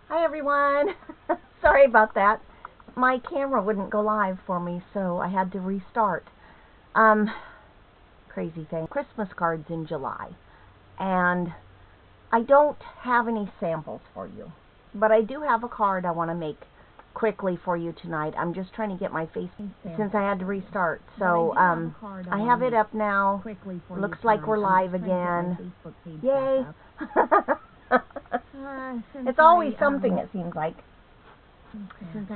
Hi everyone. Sorry about that. My camera wouldn't go live for me, so I had to restart. Crazy thing. Christmas cards in July. And I don't have any samples for you. But I do have a card I want to make quickly for you tonight. I'm just trying to get my face since I had to restart. So I have it up now. Looks like we're live again. Yay! It's always something, it seems like.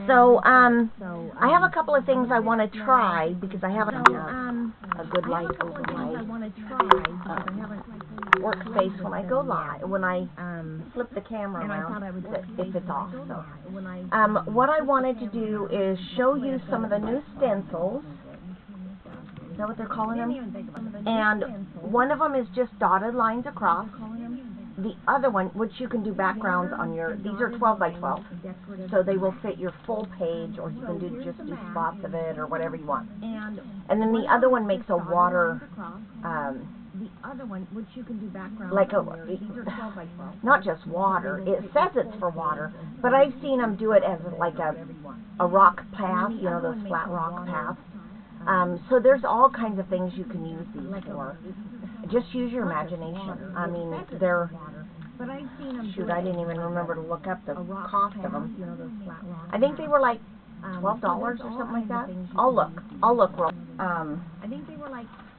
So, I have a couple of things I want to try because I haven't a good light over my workspace when I go live, when I flip the camera around, if it's off. So, what I wanted to do is show you some of the new stencils. Is that what they're calling them? And one of them is just dotted lines across. The other one, which you can do backgrounds on your, these are 12 by 12, so they will fit your full page, or you can just do spots of it, or whatever you want. And then the other one makes a water, like a, not just water, it says it's for water, but I've seen them do it as like a rock path, you know, those flat rock paths. So there's all kinds of things you can use these for. Just use your imagination. I mean, they're, shoot, I didn't even remember to look up the cost of them. I think they were like $12 or something like that. I'll look real.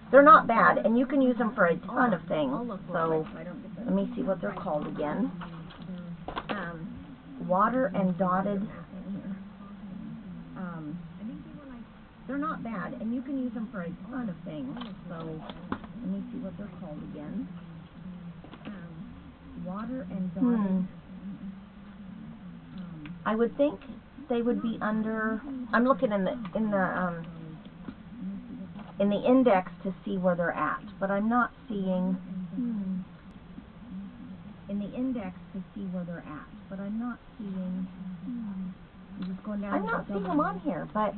They're not bad, and you can use them for a ton of things. So, let me see what they're called again. Water and dotted. They're not bad, and you can use them for a ton of things. So, let me see what they're called again. Water and dotted. I would think they would be under. I'm looking in the index to see where they're at, but I'm not seeing. In the index to see where they're at, but I'm not seeing. I'm not seeing them on here, but.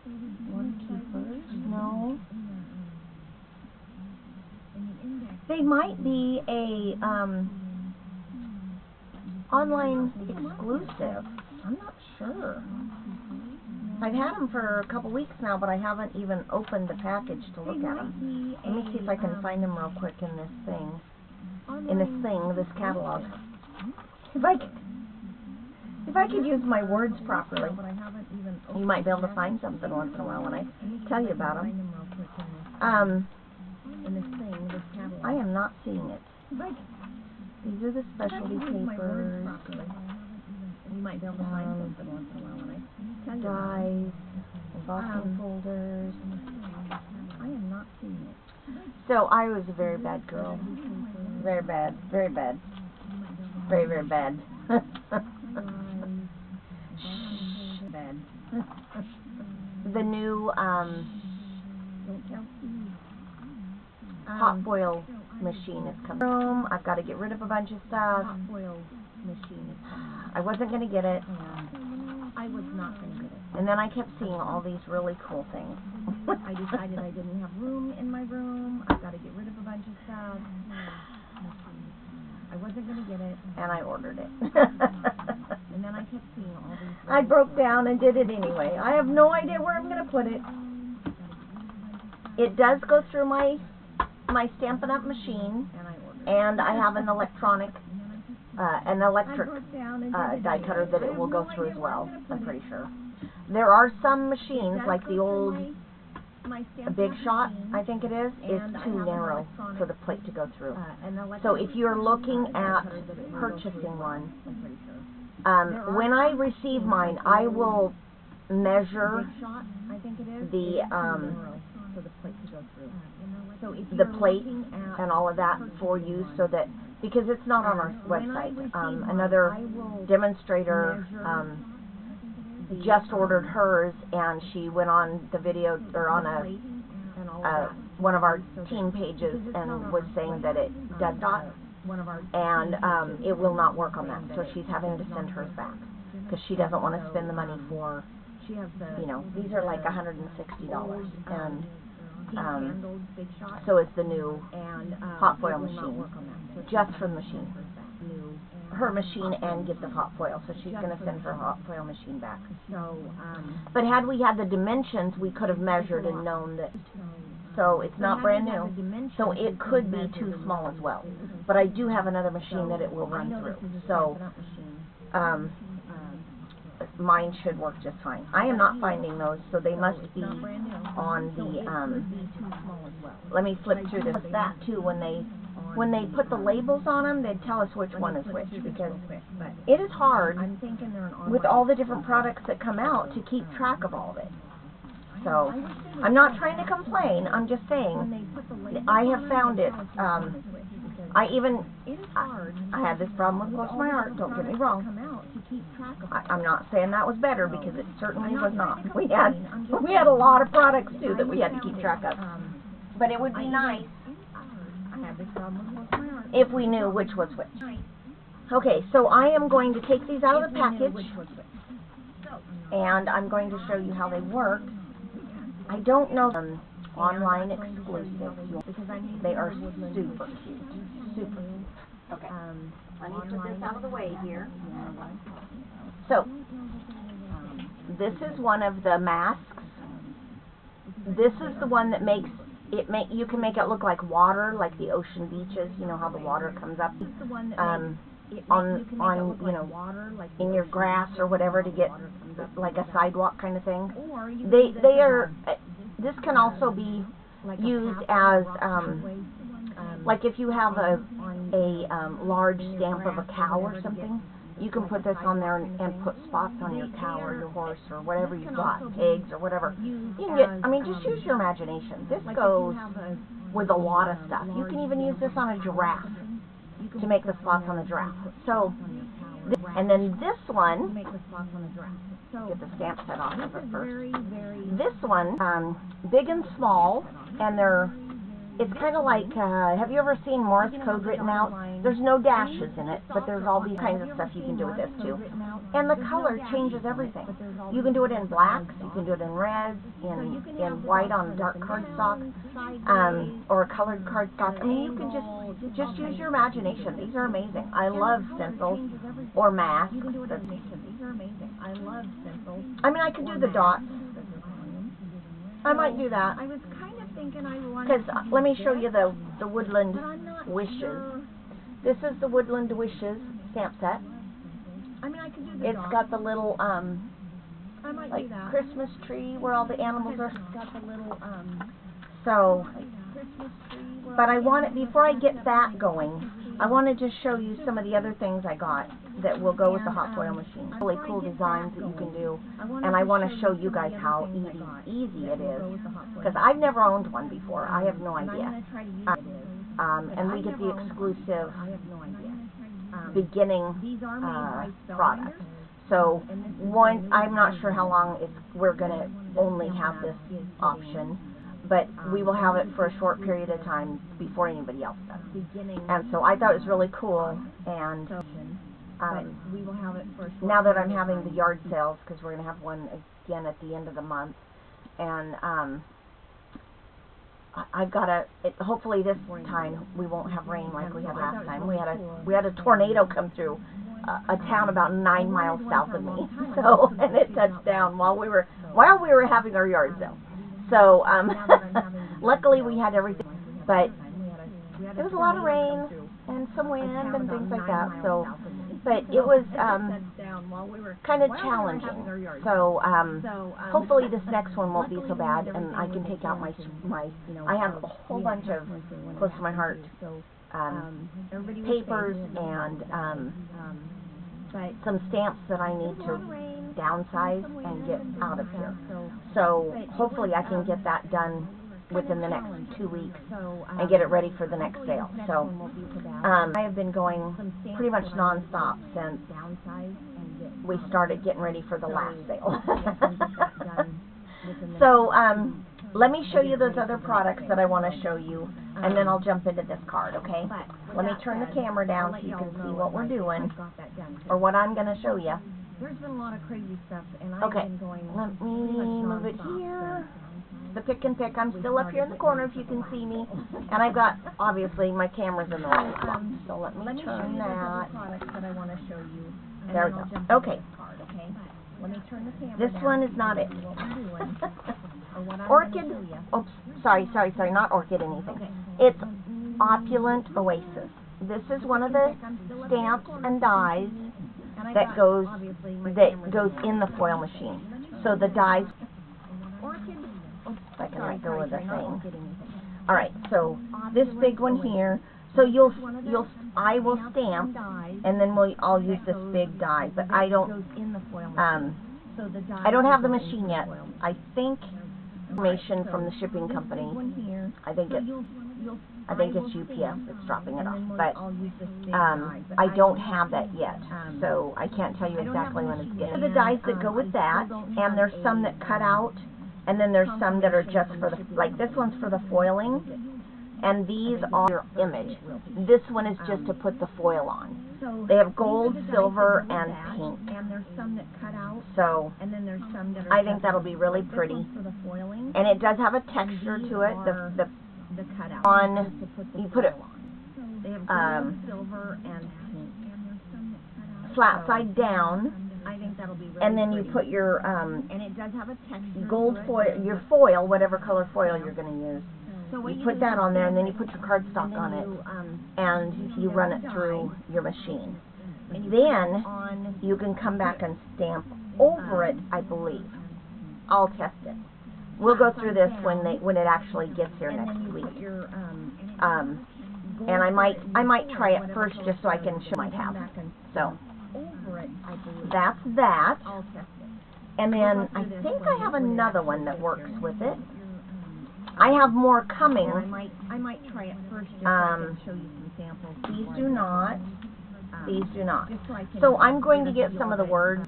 Keepers, no. They might be a online exclusive. I'm not sure. I've had them for a couple weeks now, but I haven't even opened the package to look at them. Let me see if I can find them real quick in this thing. This catalog. If I could use my words properly, you might be able to find something once in a while when I tell you about them. I am not seeing it. These are the specialty papers. You might be able to find something once in a while when I tell you dies, embossing folders. I am not seeing it. So I was a very bad girl. Very bad. Very bad. Very, very bad. The new hot foil machine is coming. I've got to get rid of a bunch of stuff. I wasn't going to get it. I was not going to get it. And then I kept seeing all these really cool things. I decided I didn't have room in my room. I've got to get rid of a bunch of stuff. I wasn't going to get it. And I ordered it. And then I kept seeing all these. I broke down and did it anyway. I have no idea where I'm going to put it. It does go through my Stampin' Up! Machine, and I have an electric die cutter that it will go through as well, I'm pretty sure. There are some machines, like the old Big Shot, I think it is too narrow for the plate to go through. So if you're looking at purchasing one, when I receive mine, I will measure the plate and all of that for you, so that, because it's not on our website. Another demonstrator just ordered hers, and she went on the video, or on one of our team pages, and was saying that it does not, and it will not work on that, so she's having to send hers back, because she doesn't want to spend the money for, you know, these are like $160, and so is the new hot foil machine, just for the machine. her machine and get the hot foil, so she's going to send her hot foil machine back. But had we had the dimensions, we could have measured and known that. So it's not brand new, so it could be too small as well. But I do have another machine that it will run through, so mine should work just fine. I am not finding those, so they must be on the, let me flip through this. That too, when they put the labels on them, they'd tell us which one is which, because it is hard with all the different products that come out to keep track of all of it. So, I'm not trying to complain, I'm just saying, I have found it, I had this problem with Close to My Heart, don't get me wrong. I'm not saying that was better, because it certainly was not. We had a lot of products, too, that we had to keep track of. But it would be nice if we knew which was which. Okay, so I am going to take these out of the package, and I'm going to show you how they work. I don't know online exclusives. They are super cute. Super cute. Okay. Let me put this out of the way here. So, this is one of the masks. This is the one that makes it you can make it look like water, like the ocean beaches, you know how the water comes up on you know, in your grass or whatever, to get like a sidewalk kind of thing. They are, this can also be used as like if you have a large stamp of a cow or something, you can put this on there and put spots on your cow or your horse or whatever you've got, pigs or whatever. You can get, I mean, just use your imagination. This goes with a lot of stuff. You can even use this on a giraffe to make the spots on the giraffe. So, and then this one, get the stamp set off of it first. This one, big and small, and it's kind of like, have you ever seen Morse code written out? There's no dashes in it, but there's all these kinds of stuff you can do with this too. And the color changes everything. You can do it in blacks, you can do it in reds, in white on dark cardstock, or a colored cardstock. I mean, you can just use your imagination. These are amazing. I love stencils or masks. I mean, I could do the dots. I might do that. Because let me show you the Woodland Wishes. This is the Woodland Wishes stamp set. It's got the little like Christmas tree where all the animals are. So, but I want it, before I get that going, I want to just show you some of the other things I got that will go with the hot foil machine. Really cool designs that you can do, and I want to show you guys how easy it is, because I've never owned one before. I have no idea. And we get the exclusive beginning product. So I'm not sure how long we're going to only have this option, but we will have it for a short period of time before anybody else does. And so I thought it was really cool, and now that I'm having the yard sales, because we're going to have one again at the end of the month, and I've got hopefully this time we won't have rain like we had last time. We had a tornado come through a town about 9 miles south of me, so, and it touched down while we were having our yard sale. So luckily we had everything, but there was a lot of rain and some wind and things like that. So, but it was kind of challenging. So hopefully this next one won't be so bad, and I can take out my I have a whole bunch of Close to My Heart papers and some stamps that I need to downsize and get out of here. So hopefully I can get that done within the next 2 weeks and get it ready for the next sale. So I have been going pretty much non-stop since we started getting ready for the last sale. So let me show you those other products that I want to show you, and then I'll jump into this card, okay? Let me turn the camera down so you can see what we're doing, or what I'm going to show you. There's been a lot of crazy stuff, and I've Okay, been going let me move it here. the pick and pick. I'm still up here in the corner if you can see me. And I've got, obviously, my camera's in the wrong spot. So let me turn that. That I want to show you. There we go. Okay. Let me turn the camera This down. one is not it. Orchid, oops, sorry, not orchid anything. It's Opulent Oasis. This is one of the stamps and dies that goes in the foil machine. So the dies, if I can let go of the thing. All right, so this big one here. So I will stamp, and then I'll use this big die, but I don't have the machine yet. I think information from the shipping company. I think it's UPS that's dropping it off, but I don't have that yet, so I can't tell you exactly when it's getting. The dies that go with that, and there's some that cut out, and then there's some that are just for the, like this one's for the foiling. And these are your image. This one is just to put the foil on. They have gold, silver, and pink. So I think that'll be really pretty. And it does have a texture to it. You put it flat side down. And then you put your gold foil, your foil, whatever color foil you're going to use. You put that on there, and then you put your cardstock on it, and you run it through your machine. Then you can come back and stamp over it, I believe. I'll test it. We'll go through this when it actually gets here next week. And I might try it first just so I can show I have. So that's that. And then I think I have another one that works with it. I have more coming. I might try it first just so I can show you some samples. These do not. These do not. So I'm going to get some of the words.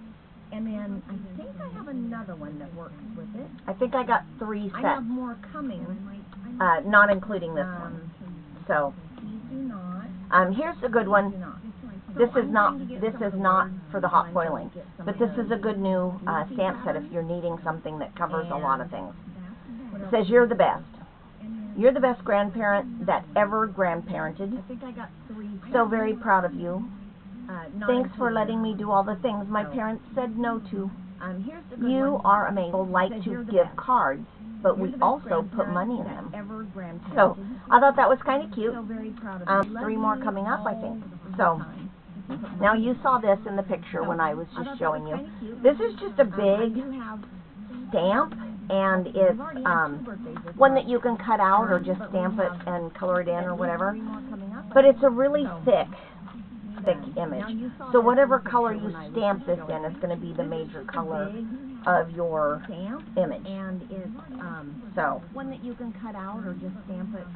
And then I think I have another one that works with it. I think I got 3 sets. I have more coming. Not including this one. So these do not. Here's a good one. This is not for the hot foiling, but this is a good new stamp set if you're needing something that covers a lot of things. It says, "You're the best. You're the best grandparent that ever grandparented. I think I got 3. So very proud of you. Thanks for letting me do all the things my parents said no to. You are amazing. Like to give cards, but we also put money in them." So I thought that was kind of cute. 3 more coming up, I think. So now you saw this in the picture when I was just showing you. This is just a big stamp. And it's one that you can cut out or just stamp it and color it in or whatever. But it's a really thick image. So whatever color you stamp this in is going to be the major color of your image. So one that you can cut out or just stamp it.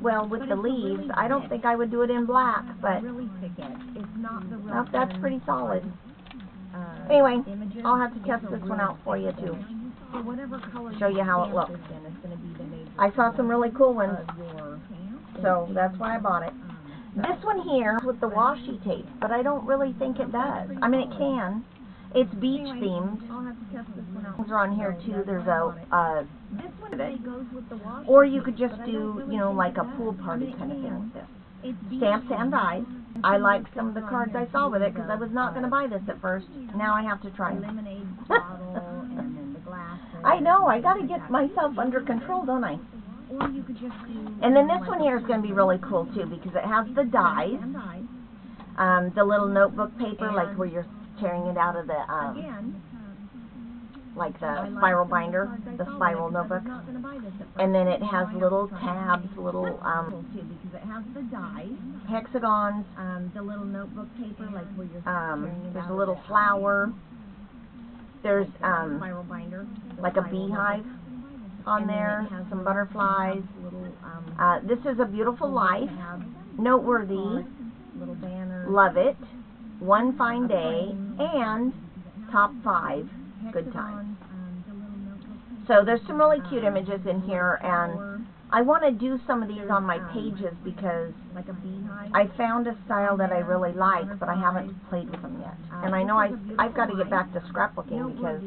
Well, with the leaves, I don't think I would do it in black, but that's pretty solid. Anyway, I'll have to test this one out for you too. Show you how it looks. I saw some really cool ones, so that's why I bought it. This one here is with the washi tape, but I don't really think it does. I mean, it can. It's beach themed. Things are on here too. There's or you could just do, like a pool party kind of thing with this. Stamps and dies. I like some of the cards I saw with it because I was not going to buy this at first. Now I have to try it. I know, I got to get myself under control, don't I? And then this one here is going to be really cool too because it has the dies, the little notebook paper, like where you're tearing it out of the, like the spiral binder, the spiral notebook. And then it has little tabs, little hexagons. The little notebook paper, like where you're there's a little flower. There's like a beehive on there, some butterflies. This is a beautiful life, noteworthy, love it, one fine day, and top 5 good times. So there's some really cute images in here, and I want to do some of these on my pages because I found a style that I really like, but I haven't played with them yet. And I know I've got to get back to scrapbooking because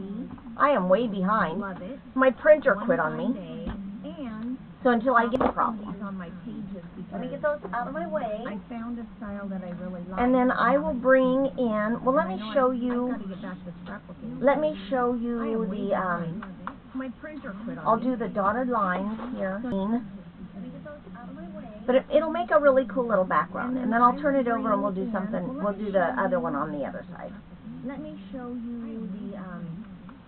I am way behind. Love it. My printer One quit on fine me. day, and So until I get the these problem. on my pages Let me because get those out of my way. I found a style that I really like. And then I will bring in, well, let And I me know show I've you, got to get back to scrapbooking. let me show I am you way the, behind. My printer quit on I'll me. do the dotted lines here. Let me get those out of my way. But it'll make a really cool little background. And then I'll turn it over and we'll do something, we'll do the other one on the other side. Let me show you the,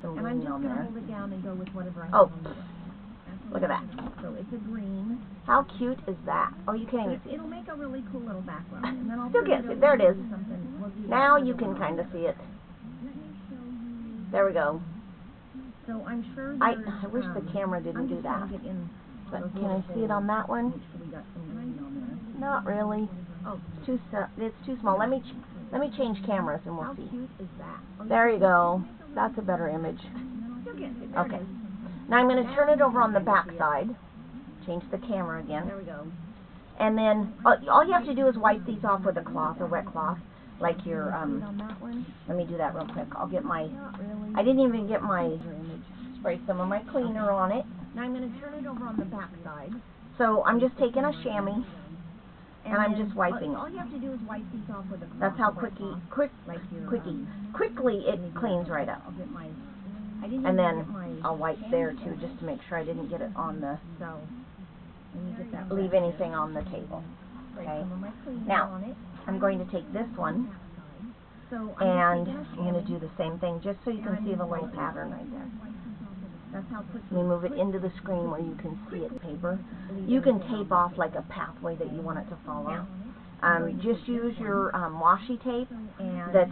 Some and I'm green just on going to there. hold it down and go with whatever I have Oh, on the list. look at that. So it's a green. How cute is that? Oh, you can't even see. It'll make a really cool little background. And then I'll Still turn can't it see it. over There it and is. do something. We'll do Now that you other can one. kind of see it. Let me show you. There we go. So I'm sure I there's, wish the camera I'm didn't do just that. gonna get in But those can I little see it on that one? holes. We got some green on there. Not really. Oh, It's too small. Let me change cameras and we'll how see. cute is that? Oh, There you go. That's a better image. Still get it. There Okay. it is. Now I'm going to turn it over on the back side. Change the camera again. There we go. And then all you have to do is wipe these off with a cloth or wet cloth, like your On that one? Let me do that real quick. I'll get my. Not really. I didn't even get my spray some of my cleaner on it. Now I'm going to turn it over on the back side. So I'm just taking a chamois and I'm then just wiping all it. you have to do is wipe these off with a cloth. That's how or wet cloth. quickly it cleans right up. I'll get my, I didn't And even then get my I'll wipe there too, just to make sure I didn't get it on the, So, let me get that leave wet. anything on the table. Spray Okay. some of my cleaner Now, on it. I'm going to take this one So and just I'm going to do the same thing, just so you can see the little pattern right there. That's how quickly. Let me move it into the screen where you can see it, paper. You can tape off like a pathway that you want it to follow. Just use your washi tape that's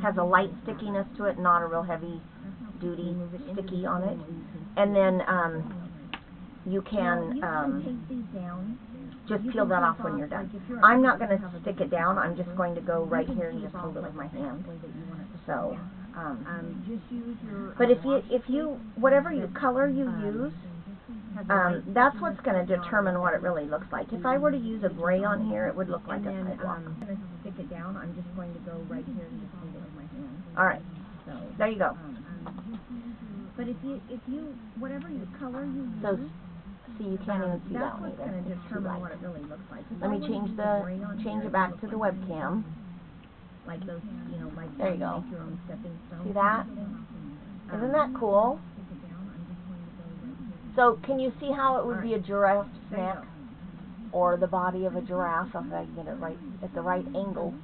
has a light stickiness to it, not a real heavy duty sticky on it. And then you can just peel that off when you're done. I'm not going to stick it down. I'm just going to go right here and just hold it with my hand. So, just use your. but if you whatever color you use, that's what's going to determine what it really looks like. If I were to use a gray on here, it would look like a sidewalk. I'm going to stick it down. I'm just going to go right here and just hold it with my hand. All right, So, there you go. but if you whatever color you use. So, see, you can't even see that's that one what's either. going to It's too determine light. what it really looks like. Let me change it back to the webcam. Like those, like There you go. make your own stepping stone. See that? Isn't that cool? So, can you see how it would be a giraffe neck? Or the body of a giraffe, if I get it right at the right angle.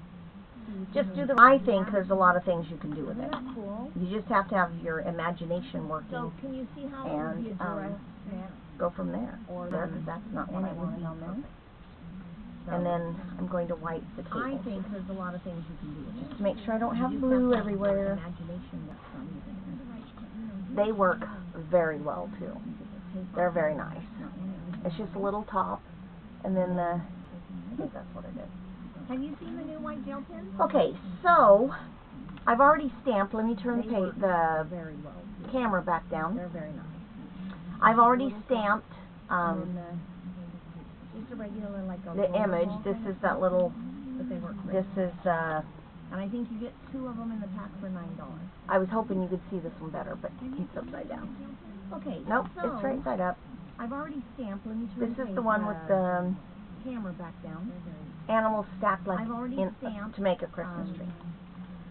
Just do I think there's a lot of things you can do with it. Cool. You just have to have your imagination working. So can you see how it would be a And giraffe neck? go from there. Or there, 'cause that's not what I wanted on there. And then I'm going to wipe the table. I think there's a lot of things you can do with it. Just to make sure I don't have blue everywhere. They work very well too. They're very nice. It's just a little top, and then I think that's what it is. Have you seen the new white gel pens? Okay, so I've already stamped. Let me turn They work the very well. camera back down. They're very nice. I've already stamped just a regular like a the image. This is that little. But they work great. This is. And I think you get 2 of them in the pack for $9. I was hoping you could see this one better, but it's upside down. Okay. Nope, so it's right side up. I've already stamped. Let me turn This is the one with the camera back down. animals stacked like I've already stamped, to make a Christmas tree.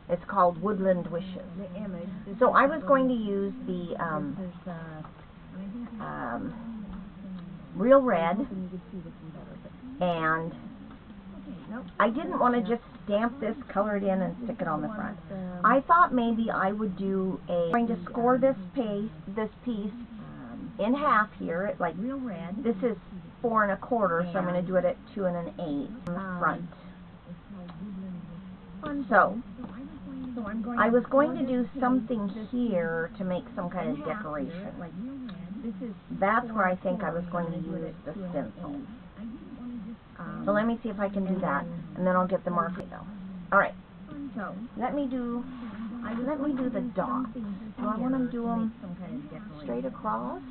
It's called Woodland Wishes. The image. So I was going to use the real red, and I didn't want to just stamp this, color it in, and stick it on the front. I thought maybe I would do I'm going to score this piece in half here, at like real red. this is 4 1/4, so I'm going to do it at 2 1/8 on the front. So I was going to do something here to make some kind of decoration. That's where I think I was going to use the stencil. So let me see if I can do that, and then I'll get the marker. All right. So let me do the dots. Do I want to do them straight across?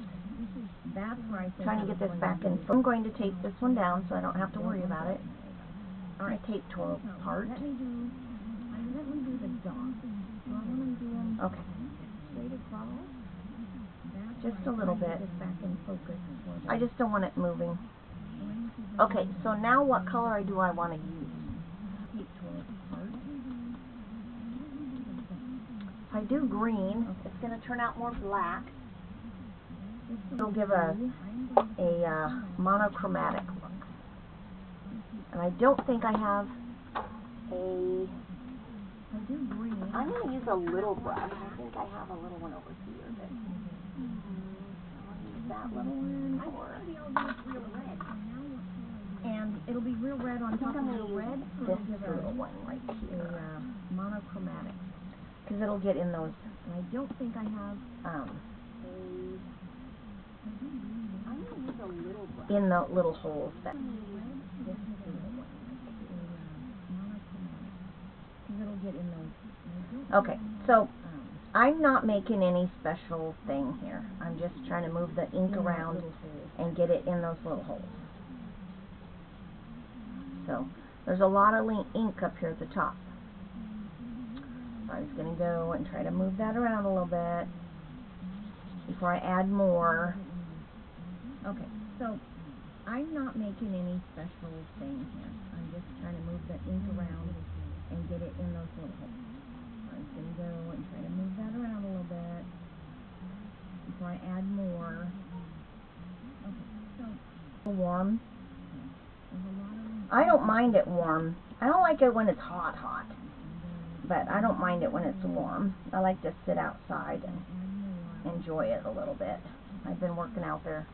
Trying to get this back in. I'm going to tape this one down so I don't have to worry about it. All right, tape tore apart. Okay. just a little bit. Back in focus for I just don't want it moving. Okay, so now what color do I want to use? If I do green, it's going to turn out more black. It'll give a monochromatic look. And I don't think I have a... I'm going to use a little brush. I think I have a little one over here. But I'll use that little one. Or and it'll be real red on top of the red. This little one right here. Monochromatic. Because it'll get in those. And I don't think I have in the little holes that. It'll get in those. Okay, so I'm not making any special thing here. I'm just trying to move the ink around and get it in those little holes. So there's a lot of ink up here at the top. So I'm just going to go and try to move that around a little bit before I add more. Okay, so I'm not making any special thing here. I'm just trying to move the ink around and get it in those little holes. I'm just going to go and try to move that around a little bit before I add more. Okay, so warm. I don't mind it warm. I don't like it when it's hot, but I don't mind it when it's warm. I like to sit outside and enjoy it a little bit. I've been working out there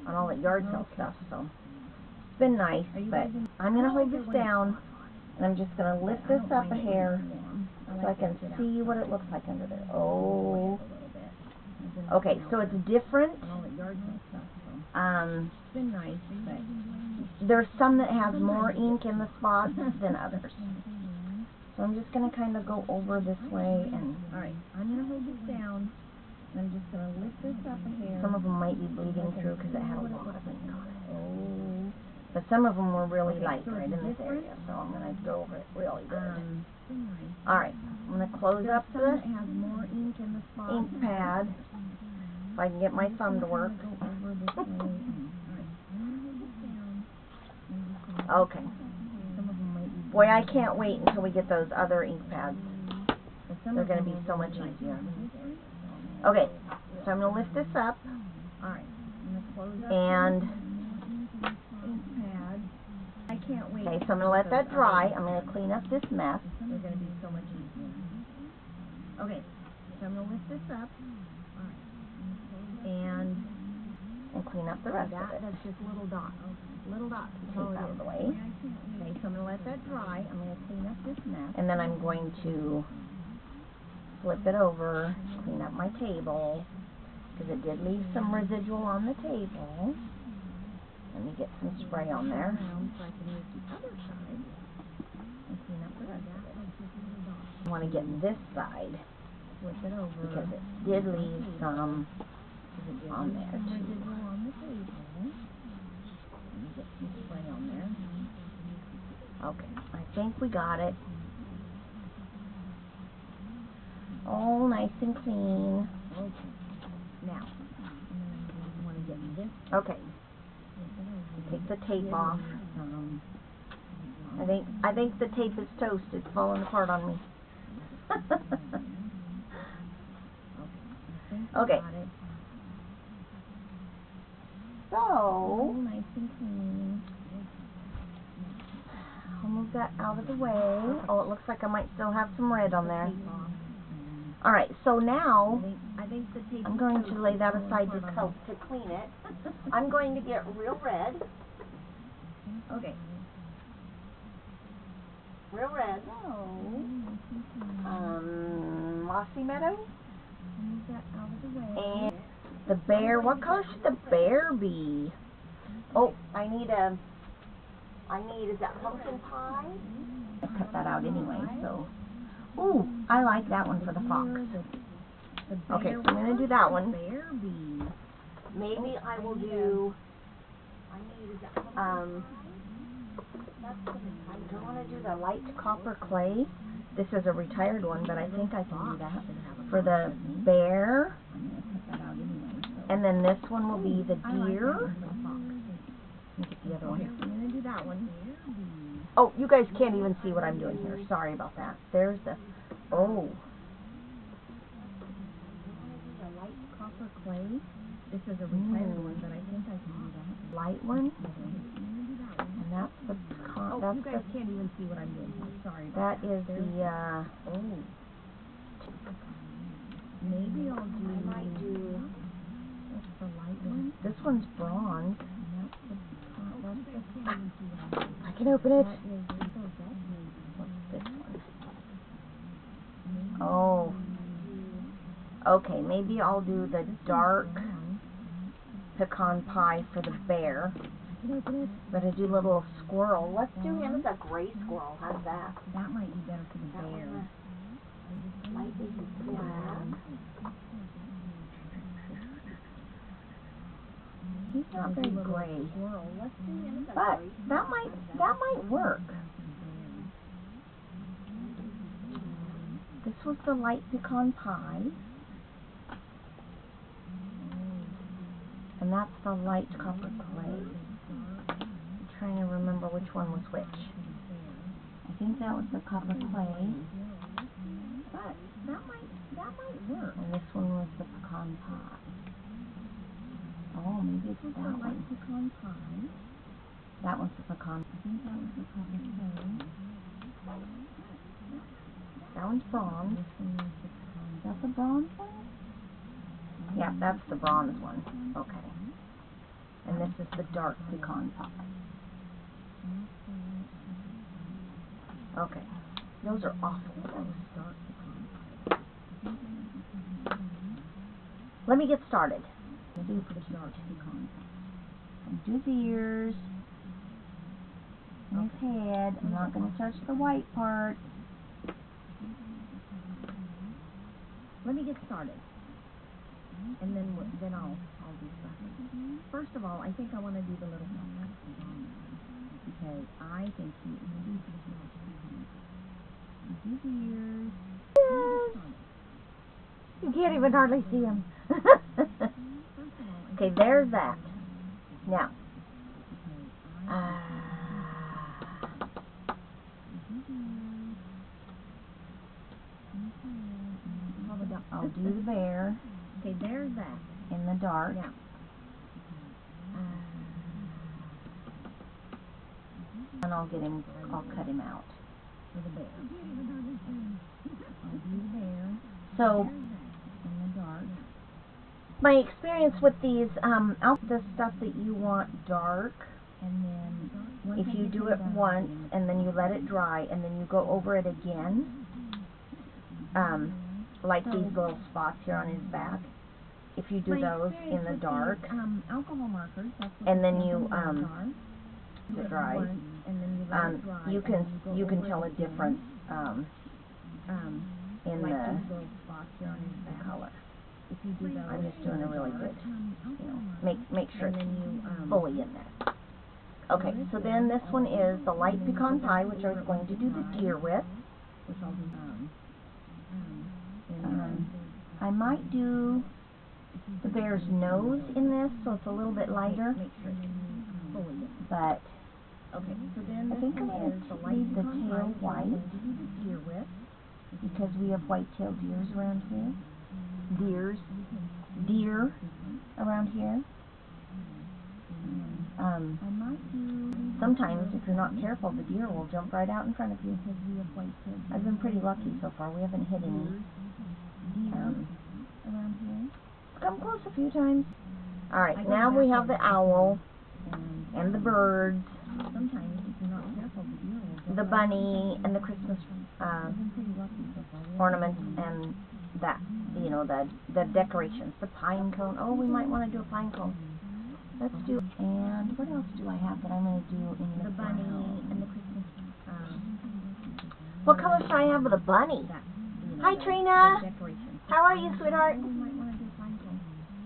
on all the yard sale stuff, so it's been nice, but I'm going to hold this down, and I'm just going to lift this up a hair so I can see what it looks like under there. Oh, okay, so it's different. It's been nice, but there's some that has more ink in the spots than others. So I'm just going to kind of go over this way, and alright, I'm going to hold this down, and I'm just going to lift this up a hair. Some of them might be bleeding through because it had a lot of ink on it. Oh. But some of them were really light right in this area, so I'm going to go over it really good. Alright, I'm going to close up the ink pad if I can get my thumb to work. Okay. Boy, I can't wait until we get those other ink pads. They're going to be so much easier. Okay, so I'm going to lift this up. And I can't wait. Okay, so I'm going to let that dry. I'm going to clean up this mess. They're going to be so much easier. Okay, so I'm going to lift this up. And clean up the rest of it. That's just little dots. Little dots. Take out of the way. Okay, so I'm going to let that dry. I'm going to clean up this mess. And then I'm going to flip it over, clean up my table, because it did leave some residual on the table. Let me get some spray on there. So I can use the other side and clean up the rest of it. I want to get this side, flip it over, because it did leave some on there too. Residual on the table. Let me get some spray on there. Okay, I think we got it. All nice and clean. Okay. Now, I want to get this. Okay. Take the tape off. I think the tape is toast. It's falling apart on me. Okay. So, nice and clean. I'll move that out of the way. Oh, it looks like I might still have some red on there. Alright, so now I think the tape I'm going to lay that aside to clean it. I'm going to get real red. Okay. Real red. Mossy Meadow. Move that out of the way. And the bear. What color should the bear be? Oh, is that pumpkin pie? I cut that out anyway, so. Ooh, I like that one for the fox. Okay, so I'm going to do that one. Maybe I will do, I don't want to do the light copper clay. This is a retired one, but I think I can do that. For the bear, I'm going to cut that out anyway, so And then this one will be the deer. Look at the other one. I'm going to do that one. Oh, you guys can't even see what I'm doing here. Sorry about that. There's the... Oh. A light copper clay. This is a retired one, but I think I can do that. Light one. And that's the... Oh, that's you guys can't even see what I'm doing here. Sorry that. That is the... Oh. Maybe I'll do... I might do... That's the light one. This one's bronze. And that's the... I can open it. That is... What's this one? Oh. Okay, maybe I'll do the dark pecan pie for the bear. But I do little squirrel. Let's do him as a gray squirrel. How's that? That might be better for the bear. Might be black. He's not very gray. But that might work. This was the light pecan pie. And that's the light copper clay. I'm trying to remember which one was which. I think that was the copper clay. But that might work. And this one was the pecan pie. Oh, maybe it's that one. Light pecan pie. That one's the pecan. I think that was the copper clay. That one's bronze. This one was the pecan. Is that the bronze one? Yeah, that's the bronze one. Okay. And this is the dark pecan pie. Okay. Those are awful close. Let me get started. Do the dark pecan pie. Do the ears. And his head. I'm not going to touch the white part. Let me get started. And then I'll do stuff. First of all, I think I want to do the little one because I think he do the ears. You can't even hardly see him. Okay, there's that. Now, I'll do the bear. Okay, there's that. In the dark. Now, and I'll cut him out. For the bear. I'll do the bear. So, in the dark. My experience with these, the stuff that you want dark, and then if you do it once and then you let it dry and then you go over it again, like these little spots here on his back, if you do those in the dark, alcohol markers, and then you it dry, and then you let it dry, you can tell a difference in like the these little spots here on his back. color. If you do those, I'm just doing a really good, make sure it's fully in there. Okay, so then this one is the light pecan pie, which I was going to do the deer with. Which I'll do, I might do the bear's nose in this, so it's a little bit lighter. Make sure it's fully in. But okay, so then I think I'm going to leave the tail white because we have white-tailed deers around here. Deer around here. Sometimes, if you're not careful, the deer will jump right out in front of you. I've been pretty lucky so far. We haven't hit any around here. Come close a few times. All right, now we have the owl and the birds, the bunny, and the Christmas ornaments, and that, the decorations, the pine cone. Oh, we might want to do a pine cone. Let's do, and what else do I have that I'm going to do in the bunny and the Christmas? What color should I have with a bunny? Hi, Trina. How are you, sweetheart? We might want to do pine cone.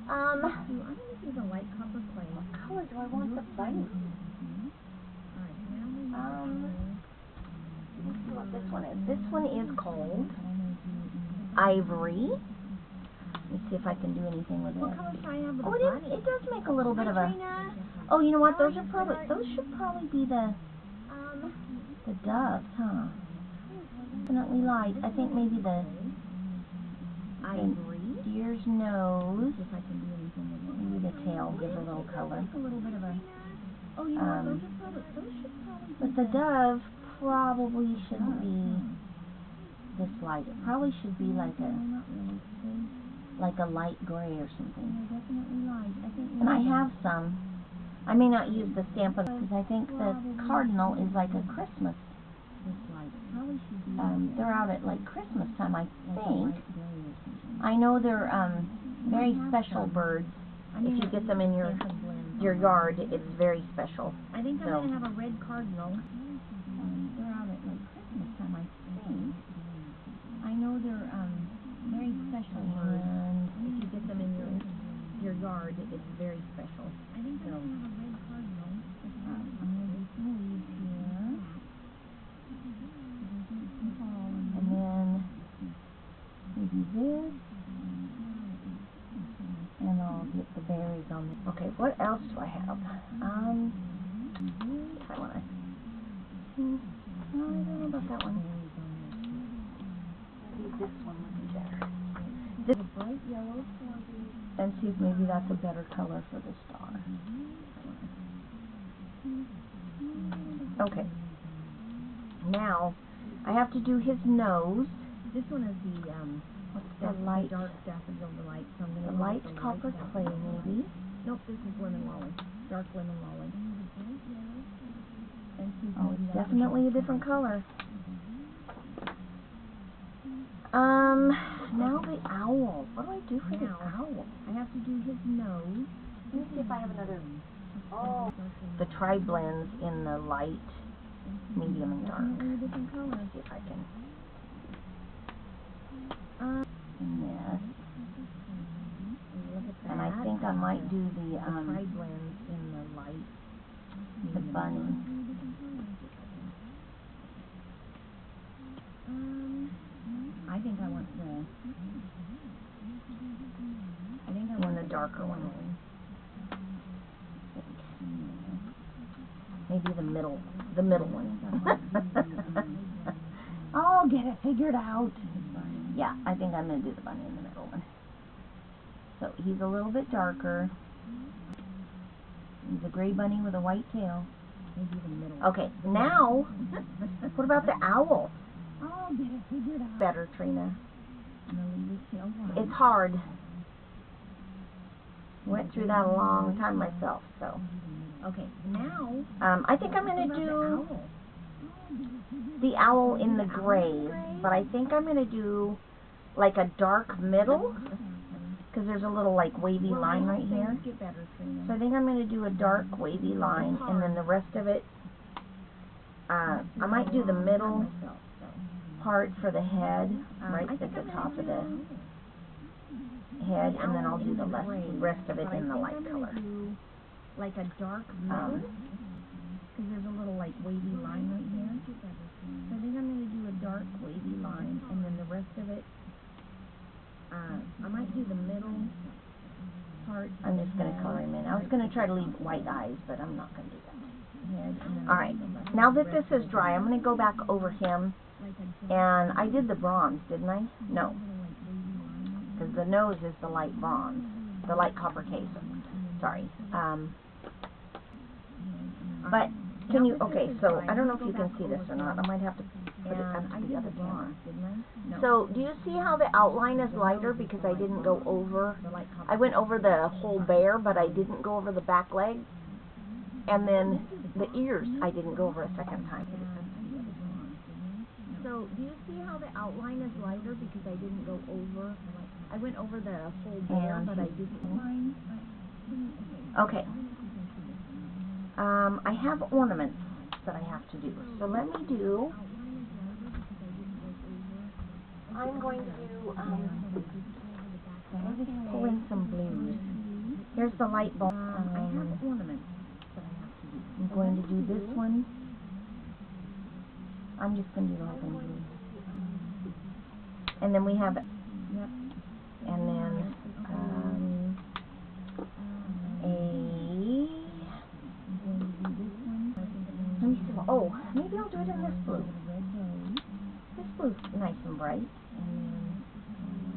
I'm going to do the light copper clay. What color do I want the bunny? Let's see what this one is. This one is called Ivory. Let me see if I can do anything with What it. color should I have with Oh, the body? it does make a little bit of a... Trina. Oh, you know what? How Those are are you, probably... sweetheart? Those should probably be the doves, huh? Definitely light. I think maybe the deer's nose. If I can do anything with it. Maybe the tail gives a little color. A little bit of a... Oh, you know what? Those should probably but the dove probably shouldn't be this light. It probably should be like a light gray or something. Definitely light. I think. And I have some. I may not use the Stampin' because I think the cardinal is like a Christmas. They're out at like Christmas time, I think. I know they're very special birds. If you get them in your yard, it's very special. I think I'm gonna have a red cardinal. They're out at like Christmas time, I think. I know they're very special birds. If you get them in your yard, it's very special. I think I'm gonna have a red cardinal. I'm gonna do some leaves here. And then maybe this. And I'll get the berries on there. Okay, what else do I have? I don't know about that one. Maybe this one would be better. This bright yellow. And see if maybe that's a better color for the star. Okay. Now, I have to do his nose. This one is the the light dark daffodil delight. So I'm the gonna light copper clay, maybe. Nope, this is lemon lolly. Dark lemon lolly. Oh, it's definitely a different color. Now the owl. What do I do for the owl? I have to do his nose. Let me see if I have another. Oh, the tri-blends in the light, medium, and dark. Definitely a different color. Let's see if I can. And this. And I think I might do the tri-blends in the light, the bunny. I think I want the darker one. Maybe the middle one. I'll get it figured out. Yeah, I think I'm going to do the bunny in the middle one. So he's a little bit darker. He's a gray bunny with a white tail. maybe the middle. Okay, now, what about the owl? I'll get it figured out. Better, Trina. It's It's hard. Went through that a long time myself, so. Okay, now. I think I'm going to do the owl in the gray, but I think I'm going to do like a dark middle, because there's a little like wavy line right here. So I think I'm going to do a dark wavy line, and then the rest of it, I might do the middle part for the head, right at the top of the head, and then I'll do the rest of it in the light color. Like a dark middle, because there's a little like wavy line right here. So I think I'm going to do a dark wavy line, and then the rest of it, I might do the middle part. I'm just going to color him in. I was going to try to leave white eyes, but I'm not going to do that. Alright, now that this is dry, I'm going to go back over him, and I did the bronze, didn't I? No, because the nose is the light bronze, the light copper case. Sorry. But can you, okay, so I don't know if you can see this or not. I might have to put it up to the other camera. So do you see how the outline is lighter because I didn't go over, I went over the whole bear, but I didn't go over the back leg. And then the ears I didn't go over a second time. So do you see how the outline is lighter because I didn't go over, I went over the whole bear, but I didn't. Okay. I have ornaments that I have to do. So let me do, I'm going to do, let me just pull in some blues. Here's the light bulb. I have ornaments that I have to do. I'm going to do this one. I'm just going to do the whole thing blue. And then we have, and then Maybe I'll do it in this blue. This blue's nice and bright.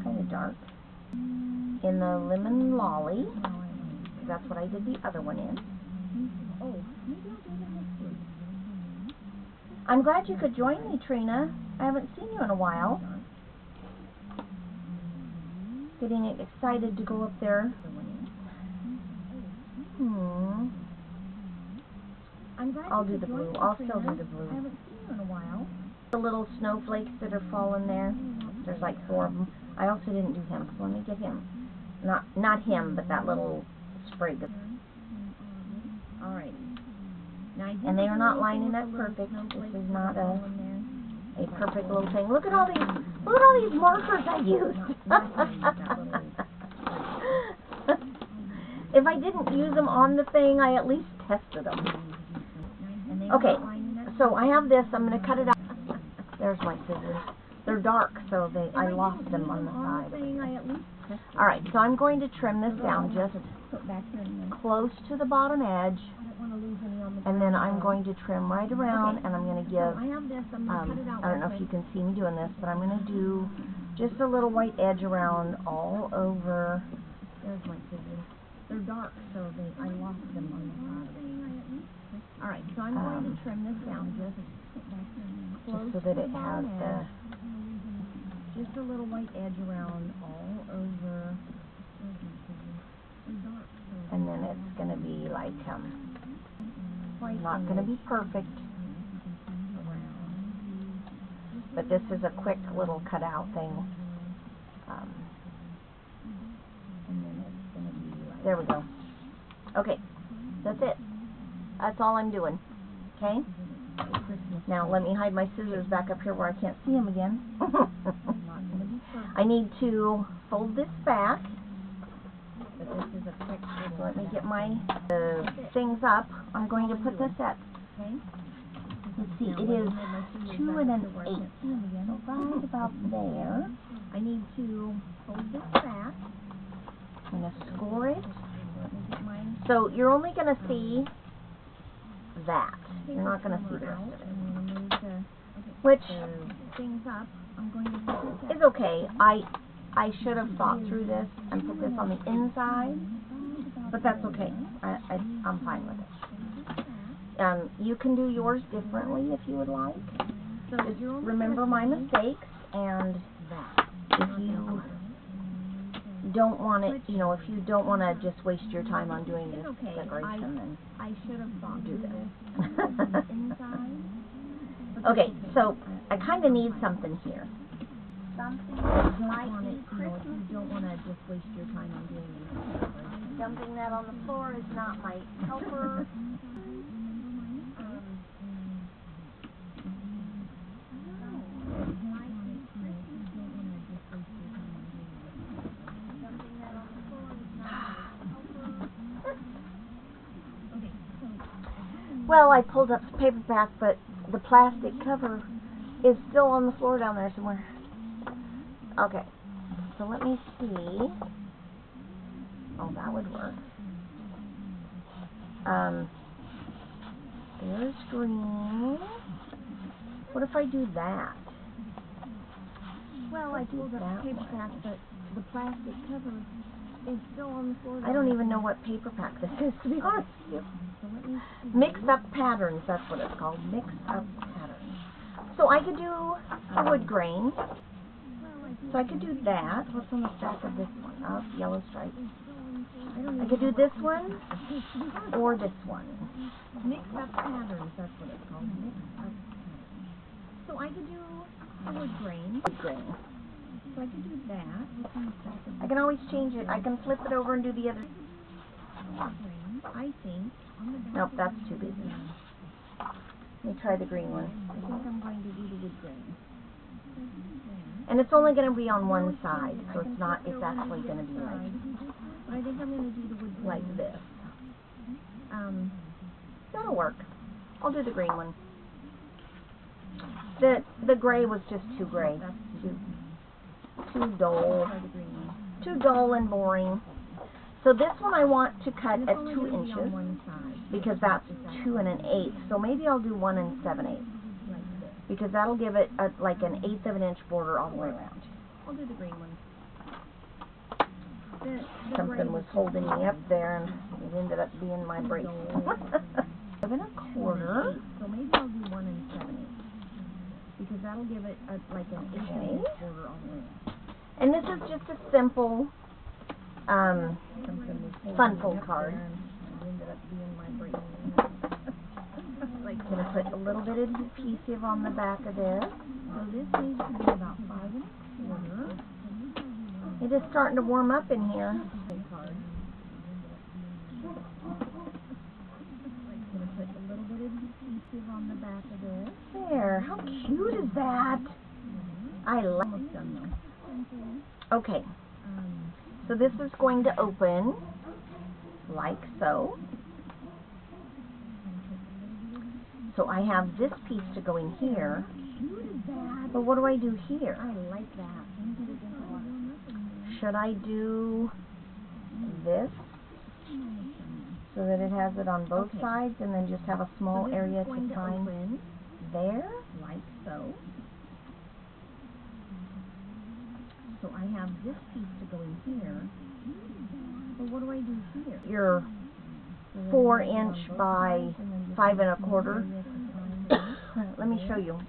Kind of dark. In the lemon lolly. That's what I did the other one in. I'm glad you could join me, Trina. I haven't seen you in a while. Getting excited to go up there. I'll do the blue. I'll still do the blue. I haven't seen you in a while. The little snowflakes that are falling there. There's like 4 of them. I also didn't do him, so let me get him. Not him, but that little sprig. Alright. And they are not lining up perfect. This is not a perfect little thing. Look at all these markers I used. If I didn't use them on the thing, I at least tested them. Okay, so I have this. I'm going to cut it out. There's my scissors. They're dark, so I lost them on the side. Alright, so I'm going to trim this down just close to the bottom edge. And then I'm going to trim right around, and I'm going to give, I don't know if you can see me doing this, but I'm going to do just a little white edge around all over. There's my scissors. They're dark, so I lost them on the bottom. Alright, so I'm going to trim this down just so that it has the... Just a little white edge around all over. And then it's going to be like, not going to be perfect. But this is a quick little cutout thing. And then it's going to be like, there we go. Okay, that's it. That's all I'm doing. Okay? Now let me hide my scissors back up here where I can't see them again. I need to fold this back. So let me get my things up. I'm going to put this at, let's see, it is 2 1/8. So right about there. I need to fold this back. I'm going to score it. So you're only going to see that. You're not going to see the rest of it. Which is okay. I should have thought through this and put this on the inside, but that's okay. I'm fine with it. You can do yours differently if you would like. Just remember my mistakes, and if you don't want it, you know, if you don't want to just waste your time on doing this decoration, then I should have thought do this. Okay, so I kind of need something here. Something that might be Christmas. You don't want to just waste your time on doing this. Dumping that on the floor is not my helper. Well, I pulled up the paper back, but the plastic cover is still on the floor down there somewhere. Okay, so let me see. Oh, that would work. There's green. What if I do that? Well, I pulled up the paper pack, but the plastic cover is still on the floor. I don't even know what paper pack this is, to be honest with you. Mixed up patterns, that's what it's called. Mixed up patterns. So I could do a wood grain. So I could do that. What's on the back of this one? Oh, yellow stripe. I could do this one or this one. Mixed up patterns, that's what it's called. Mixed up patterns. So I could do a wood grain. Wood grain. So I could do that. I can always change it. I can flip it over and do the other. I think. Nope, that's too busy. Let me try the green one. I think I'm going to do the wood grain. And it's only going to be on one side, so it's actually going to be like, but I think I'm going to do the wood grain. Like this. That'll work. I'll do the green one. The gray was just too gray. Too dull. Too dull and boring. So this one I want to cut at 2 inches. because that's 2 1/8. So maybe I'll do 1 7/8, because that'll give it like an 1/8 of an inch border all the way around. I'll do the green one. Something was holding me up there, and it ended up being my brace. 5 1/4. So maybe I'll do 1 7/8, because that'll give it like an 1/8 of an inch border all the way around. And this is just a simple fun fold card. I'm going to put a little bit of adhesive on the back of this. So this needs to be about 5 1/4. It is starting to warm up in here. I'm going to put a little bit of adhesive on the back of this. There, how cute is that? I like it. Okay, so this is going to open like so. So I have this piece to go in here, but what do I do here? I like that. Should I do this so that it has it on both sides, and then just have a small area to sign there? Like so. So I have this piece to go in here, but what do I do here? Your 4 inch by 5 1/4. Let me show you.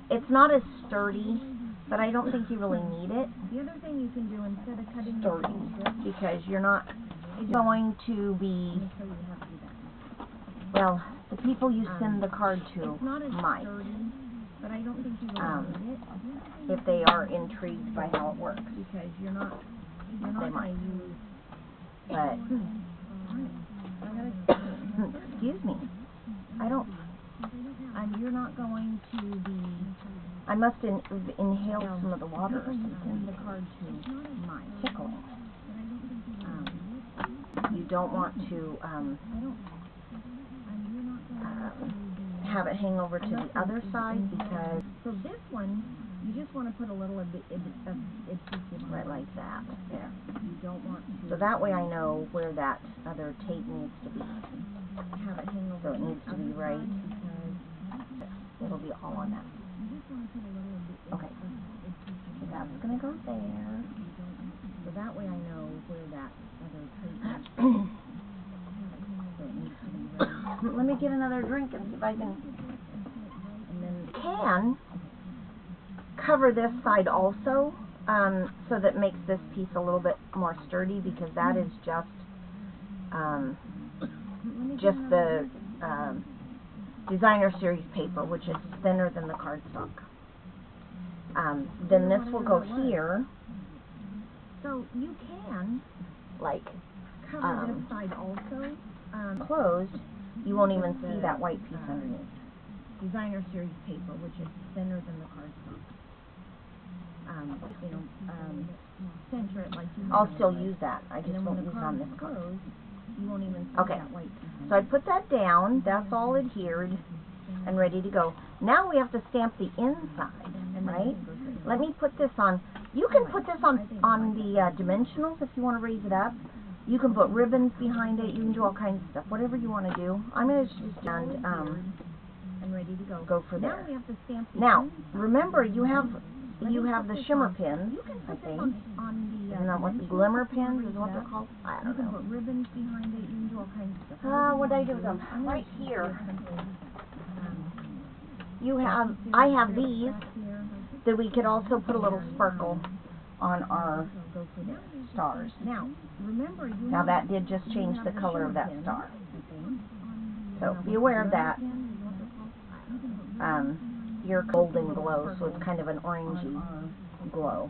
It's not as sturdy, but I don't think you really need it. The other thing you can do instead of cutting sturdy, because you're not going to be, well, the people you send the card to might, but I don't think you really need it. If they are intrigued by how it works. Because you're not they might. Use. But excuse me, you're not going to be. I must inhale some of the water or something. The card to mine. Tickling. You don't want to have it hang over to the other side, because so this one you just want to put a little of adhesive right like that. There. You don't want to. So that way I know where that other tape needs to be. Have it hang over. So it needs to be right. It'll be all on that. Okay. So that's gonna go there. So that way I know where that other tape is. So it needs to be right. Let me get another drink and see if I can. And then can cover this side also, so that makes this piece a little bit more sturdy, because that is just the designer series paper, which is thinner than the cardstock. Then this will go here. So you can like cover this side also. Closed, you won't even see that white piece underneath. Designer series paper, which is thinner than the cardstock. Center it like you. I'll still use that. I just won't use it on this card. You won't even see that white piece. So I put that down. That's all adhered and ready to go. Now we have to stamp the inside, right? Let me put this on. You can put this on the dimensionals if you want to raise it up. You can put ribbons behind it. You can do all kinds of stuff, whatever you want to do. I'm going to just and ready to go. Go for there. Now we have to stamp the now, inside. remember, you have the shimmer pins, You can I put think. this on the Isn't that what the glimmer pins is what they're called? I You don't can know. put ribbons behind it. You can do all kinds of stuff. What did I do with them? Right here. I have these that we could also put a little sparkle on our stars. Now, remember, Now that did just change the color of that star. So be aware of that. Your golden glow, so it's kind of an orangey glow.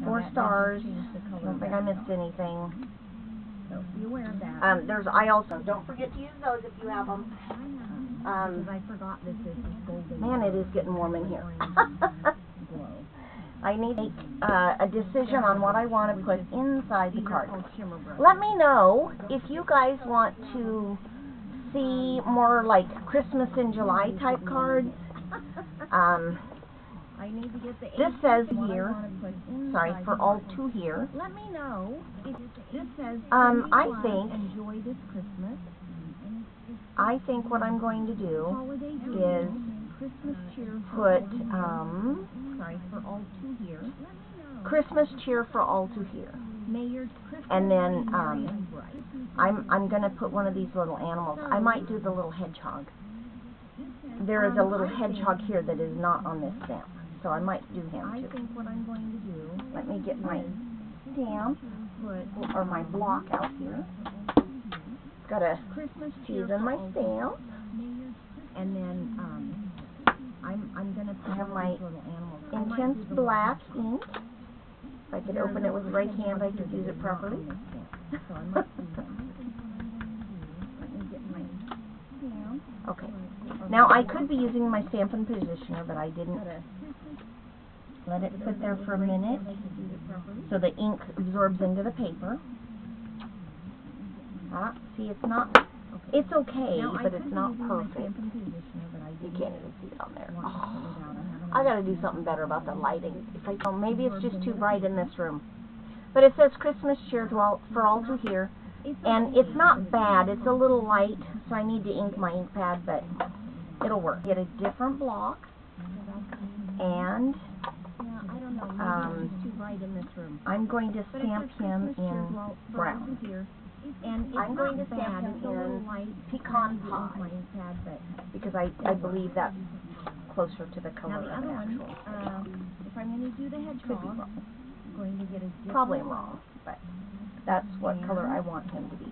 4 stars. I don't think I missed anything. So be aware of that. I also don't forget to use those if you have them. Because I forgot this is golden. Man, it is getting warm in here. Glow. I need to make a decision on what I want to put inside the card. Shimmer brush. Let me know if you guys want to see more like Christmas in July type cards. I I need to get the This says what I here, wanna put sorry, inside for the all box. to here. Let me know if this says I think enjoy this Christmas. what I'm going to do Holiday is Christmas cheer put, sorry, for all to here. Christmas cheer for all to hear. May your Christmas And then, be merry and bright. I'm gonna put one of these little animals. I might do the little hedgehog. There is a little hedgehog here that is not on this stamp, so I might do him I too. think what I'm going to do. Let me get my stamp, or my block out here. Gotta Christmas season my stamp. And then I'm gonna put I have all my these little animals. intense black ink. If I could open it with the right hand, I could use it properly. So I might do them. Let me get my stamp. Okay. Now I could be using my Stampin' Positioner, but I didn't. Let it sit there for a minute so the ink absorbs into the paper. See, it's not. It's okay, but it's not perfect. You can't even see it on there. Oh, I gotta do something better about the lighting. Maybe it's just too bright in this room. But it says Christmas cheer for all to hear. And it's not bad. It's a little light, so I need to ink my ink pad, but it'll work. Get a different block. And I'm going to stamp him in brown. And I'm going to stamp him in pecan pie, because I believe that's closer to the color of an actual. If I'm going to do the hedgehog, Could be wrong. I'm going to get a different Probably wrong, but that's what color I want him to be.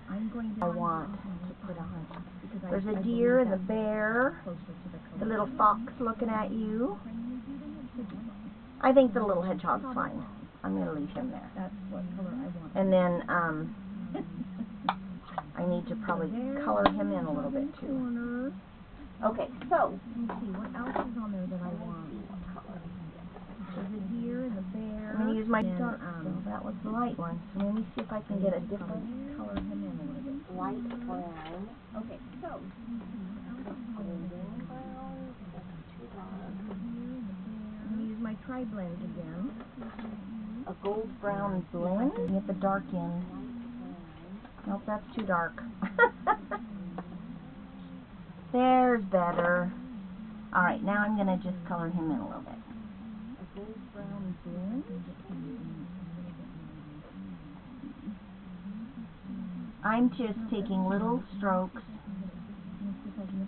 I'm going to I want to put on. There's a deer and the bear, the little fox looking at you. I think the little hedgehog's fine. I'm going to leave him there. That's what color I want. And then I need to probably color him in a little bit too. Okay, so let's see what else is on there that I want. There's a deer and a bear. I'm going to use my dark. That was the light one. So let me see if I can get a different color him in a little bit. Light brown. Okay, so Golden brown. That's too dark. I'm going to use my tri-blend again. A gold brown blend. Get the dark end. Nope, that's too dark. There's better. Alright, now I'm going to just color him in a little bit. A gold brown blend. I'm just taking little strokes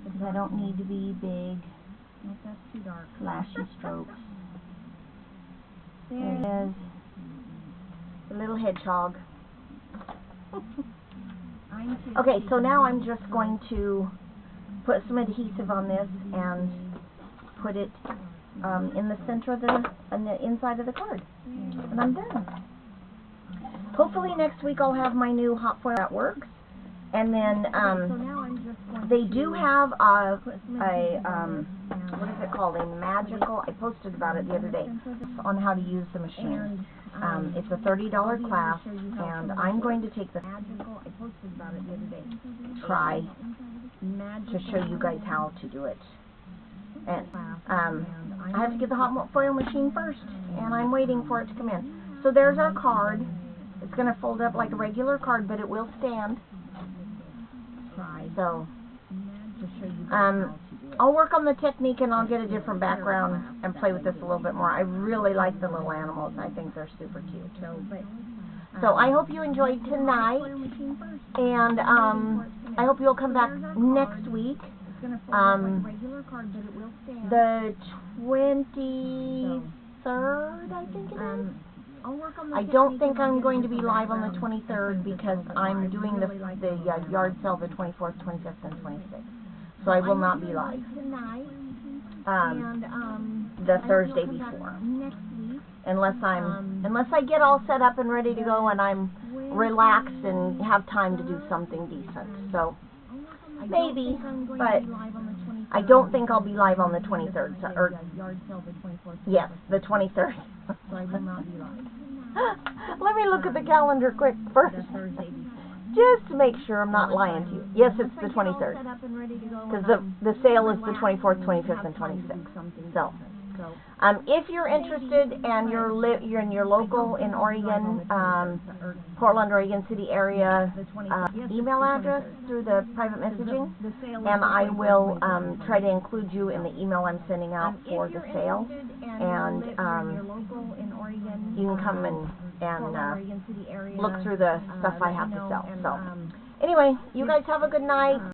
because I don't need to be big, flashy strokes. There is the little hedgehog. Okay, so now I'm just going to put some adhesive on this and put it in the center of the inside of the card, and I'm done. Hopefully next week I'll have my new hot foil that works, and then they do have a what is it called? A magical. I posted about it the other day on how to use the machine. It's a $30 class, and I'm going to take the try to show you guys how to do it. And I have to get the hot foil machine first, and I'm waiting for it to come in. So there's our card. It's going to fold up like a regular card, but it will stand. So I'll work on the technique, and I'll get a different background and play with this a little bit more. I really like the little animals. I think they're super cute. So I hope you enjoyed tonight, and I hope you'll come back next week. The 23rd, I think it is. I don't think I'm going to be live on the 23rd because I'm doing the yard sale the 24th, 25th, and 26th. So I will not be live the Thursday before, unless I get all set up and ready to go and I'm relaxed and have time to do something decent. So maybe, but I don't think I'll be live on the 23rd. Yes, the 23rd. Let me look at the calendar quick first. just to make sure I'm not lying to you. Yes, it's the 23rd. Because the sale is the 24th, 25th, and 26th. So, if you're interested and you're in your local in Oregon, Portland, Oregon City area, email address through the private messaging, and I will try to include you in the email I'm sending out for the sale. And you can come and look through the stuff I have to sell. So, anyway, you guys have a good night.